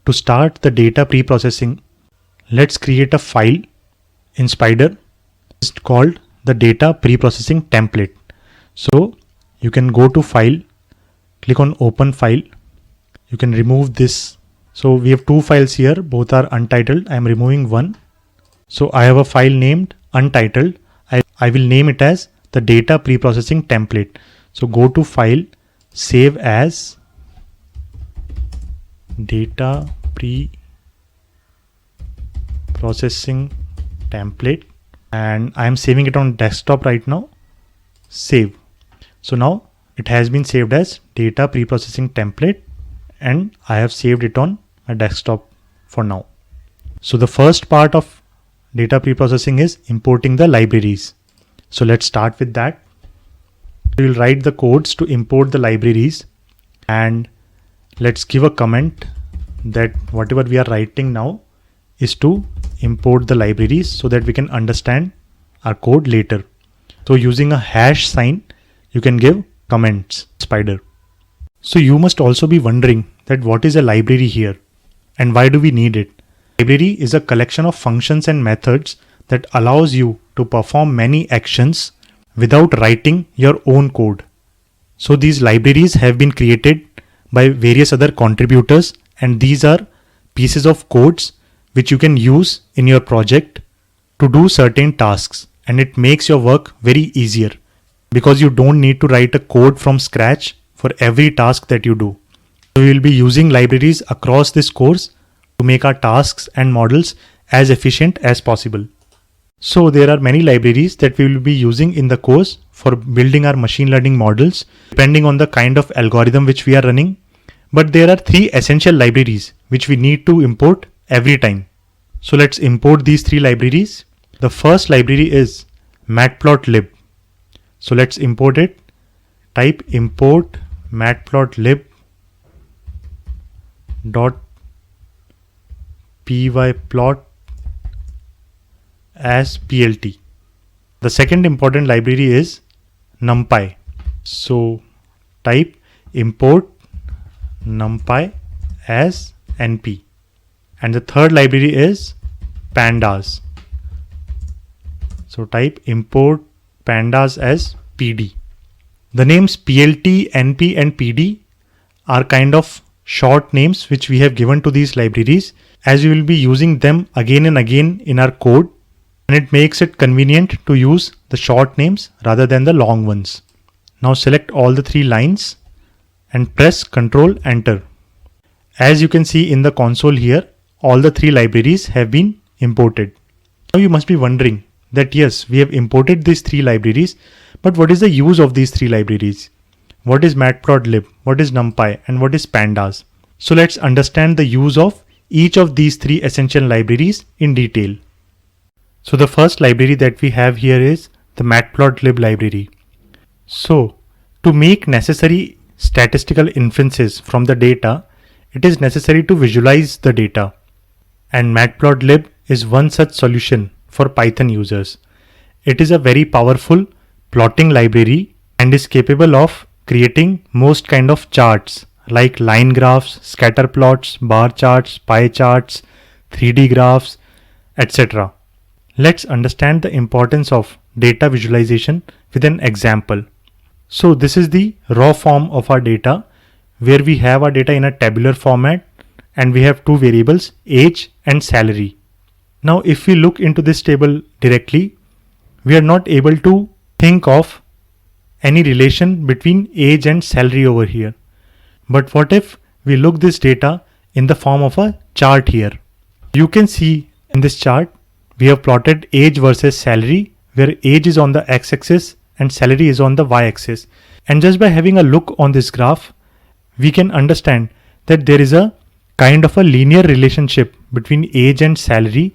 To start the data pre-processing, let's create a file in Spider. It's called the data pre-processing template. So you can go to file, click on open file. You can remove this. So we have two files here, both are untitled. I am removing one. So I have a file named untitled. I will name it as the data pre-processing template. So go to file, save as data pre-processing template, and I am saving it on desktop right now. Save. So now it has been saved as data pre-processing template, and I have saved it on my desktop for now. So the first part of data pre-processing is importing the libraries. So let's start with that. We will write the codes to import the libraries, and let's give a comment that whatever we are writing now is to import the libraries so that we can understand our code later. So using a hash sign, you can give comments Spider. So you must also be wondering that what is a library here and why do we need it? Library is a collection of functions and methods that allows you to perform many actions without writing your own code. So these libraries have been created by various other contributors, and these are pieces of codes which you can use in your project to do certain tasks, and it makes your work very easier because you don't need to write a code from scratch for every task that you do. So we will be using libraries across this course to make our tasks and models as efficient as possible. So there are many libraries that we will be using in the course for building our machine learning models depending on the kind of algorithm which we are running. But there are three essential libraries which we need to import every time. So let's import these three libraries. The first library is matplotlib. So let's import it. Type import matplotlib dot pyplot as plt. The second important library is numpy. So type import numpy as np. And the third library is pandas. So type import pandas as pd. The names plt, np and pd are kind of short names which we have given to these libraries, as we will be using them again and again in our code, and it makes it convenient to use the short names rather than the long ones. Now select all the three lines and press Ctrl Enter. As you can see in the console here, all the three libraries have been imported. Now you must be wondering that yes, we have imported these three libraries, but what is the use of these three libraries? What is matplotlib, what is numpy, and what is pandas? So let's understand the use of each of these three essential libraries in detail. So the first library that we have here is the matplotlib library. So to make necessary statistical inferences from the data, it is necessary to visualize the data. And matplotlib is one such solution for Python users. It is a very powerful plotting library and is capable of creating most kind of charts like line graphs, scatter plots, bar charts, pie charts, 3D graphs, etc. Let's understand the importance of data visualization with an example. So this is the raw form of our data, where we have our data in a tabular format and we have two variables, age and salary. Now if we look into this table directly, we are not able to think of any relation between age and salary over here. But what if we look this data in the form of a chart here? You can see in this chart we have plotted age versus salary, where age is on the x-axis and salary is on the y-axis. And just by having a look on this graph, we can understand that there is a kind of a linear relationship between age and salary,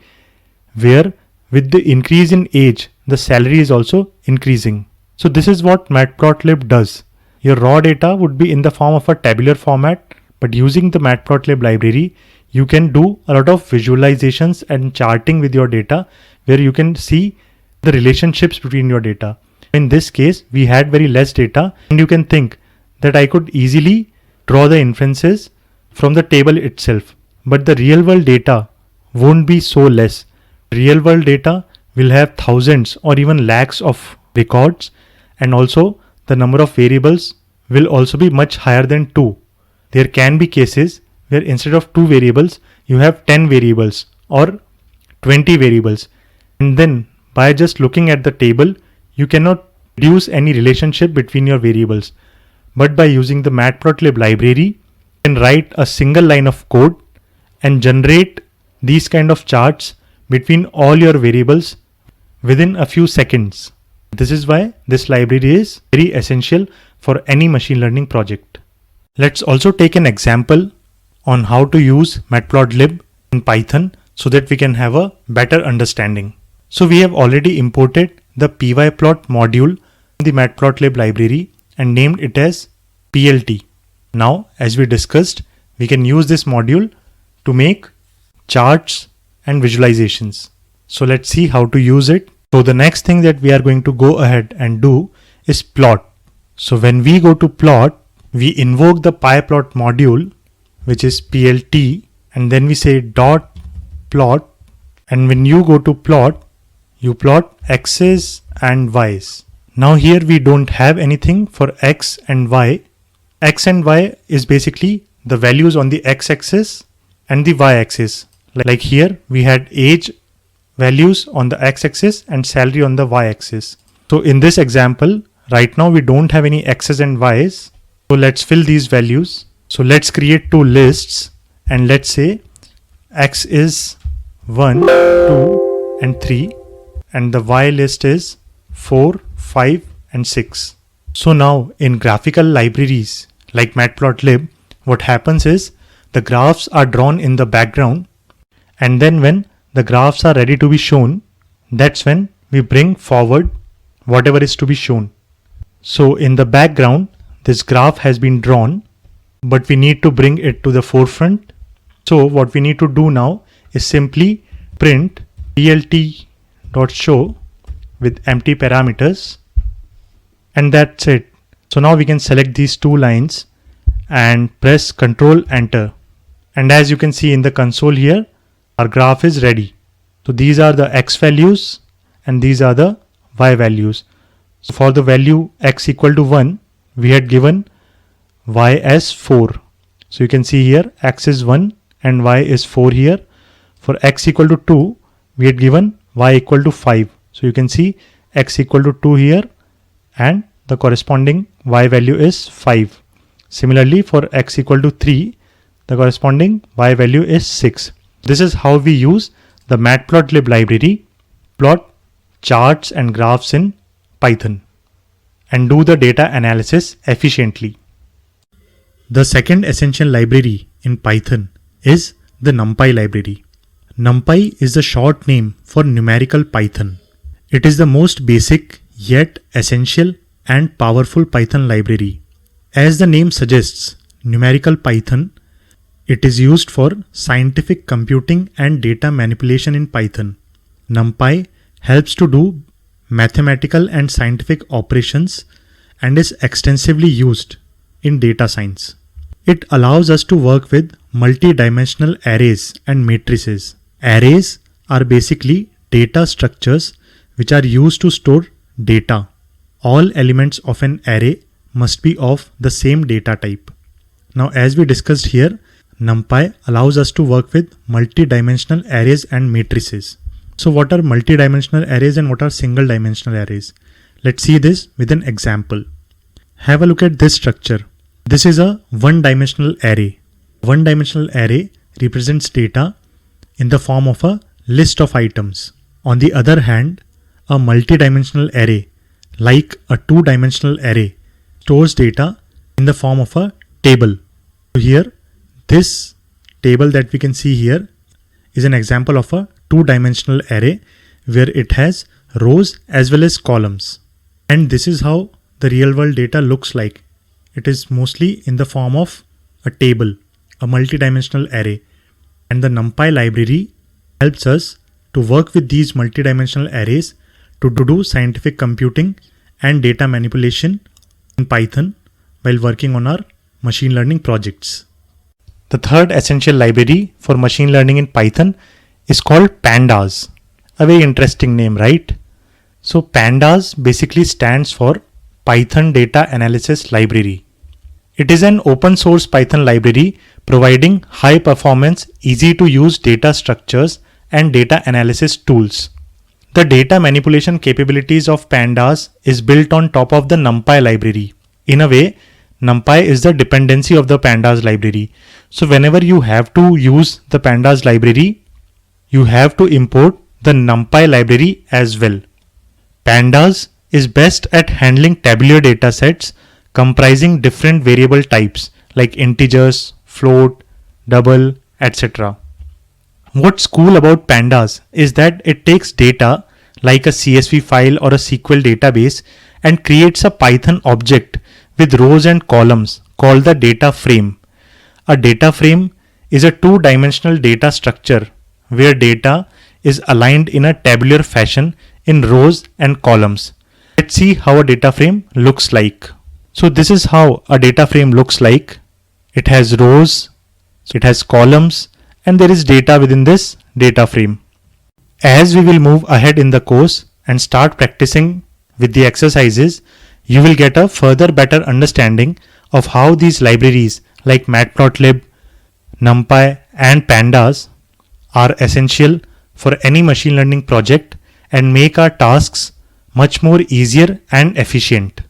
where with the increase in age, the salary is also increasing. So this is what matplotlib does. Your raw data would be in the form of a tabular format, but using the matplotlib library, you can do a lot of visualizations and charting with your data, where you can see the relationships between your data. In this case, we had very less data, and you can think that I could easily draw the inferences from the table itself. but the real world data won't be so less. Real world data will have thousands or even lakhs of records, and also the number of variables will also be much higher than 2. There can be cases where instead of 2 variables you have 10 variables or 20 variables, and then by just looking at the table you cannot deduce any relationship between your variables. But by using the matplotlib library, you can write a single line of code and generate these kind of charts between all your variables within a few seconds. This is why this library is very essential for any machine learning project. Let's also take an example on how to use matplotlib in Python so that we can have a better understanding. So we have already imported the pyplot module in the matplotlib library and named it as PLT. Now, as we discussed, we can use this module to make charts and visualizations. So let's see how to use it. So the next thing that we are going to go ahead and do is plot. So when we go to plot, we invoke the pyplot module, which is PLT, and then we say dot plot. And when you go to plot, you plot x's and y's. Now here we don't have anything for x and y. X and y is basically the values on the x-axis and the y-axis. Like here we had age values on the x-axis and salary on the y-axis. So in this example, right now we don't have any x's and y's. So let's fill these values. So let's create two lists and let's say x is 1, 2 and 3 and the y list is 4, 5 and 6. So now in graphical libraries like matplotlib, what happens is the graphs are drawn in the background, and then when the graphs are ready to be shown, that's when we bring forward whatever is to be shown. So in the background, this graph has been drawn, but we need to bring it to the forefront. So what we need to do now is simply print plt.show with empty parameters, and that's it. So now we can select these two lines and press Ctrl Enter. And as you can see in the console here, our graph is ready. So these are the x values and these are the y values. So for the value x equal to 1, we had given y as 4. So you can see here x is 1 and y is 4 here. For x equal to 2, we had given y equal to 5. So you can see x equal to 2 here and the corresponding y value is 5. Similarly, for x equal to 3, the corresponding y value is 6. This is how we use the matplotlib library, plot charts and graphs in Python, and do the data analysis efficiently. The second essential library in Python is the numpy library. Numpy is the short name for numerical Python. It is the most basic yet essential and powerful Python library. As the name suggests, numerical Python, it is used for scientific computing and data manipulation in Python. NumPy helps to do mathematical and scientific operations and is extensively used in data science. It allows us to work with multi-dimensional arrays and matrices. Arrays are basically data structures which are used to store data. All elements of an array must be of the same data type. Now, as we discussed here, NumPy allows us to work with multi-dimensional arrays and matrices. So what are multi-dimensional arrays and what are single dimensional arrays? Let's see this with an example. Have a look at this structure. This is a one-dimensional array. One-dimensional array represents data in the form of a list of items. On the other hand, a multi-dimensional array, like a two-dimensional array, stores data in the form of a table. So here, this table that we can see here is an example of a two-dimensional array where it has rows as well as columns. And this is how the real-world data looks like. It is mostly in the form of a table, a multi-dimensional array. And the NumPy library helps us to work with these multi-dimensional arrays to do scientific computing and data manipulation in Python while working on our machine learning projects. The third essential library for machine learning in Python is called pandas. A very interesting name, right? So pandas basically stands for Python Data Analysis Library. It is an open source Python library providing high performance, easy to use data structures and data analysis tools. The data manipulation capabilities of pandas is built on top of the numpy library. In a way, numpy is the dependency of the pandas library. So whenever you have to use the pandas library, you have to import the numpy library as well. Pandas is best at handling tabular data sets comprising different variable types like integers, float, double, etc. What's cool about pandas is that it takes data like a CSV file or a SQL database and creates a Python object with rows and columns called the data frame. A data frame is a two-dimensional data structure where data is aligned in a tabular fashion in rows and columns. Let's see how a data frame looks like. So this is how a data frame looks like. It has rows, it has columns, and there is data within this data frame. As we will move ahead in the course and start practicing with the exercises, you will get a further better understanding of how these libraries like matplotlib, numpy, and pandas are essential for any machine learning project and make our tasks much more easier and efficient.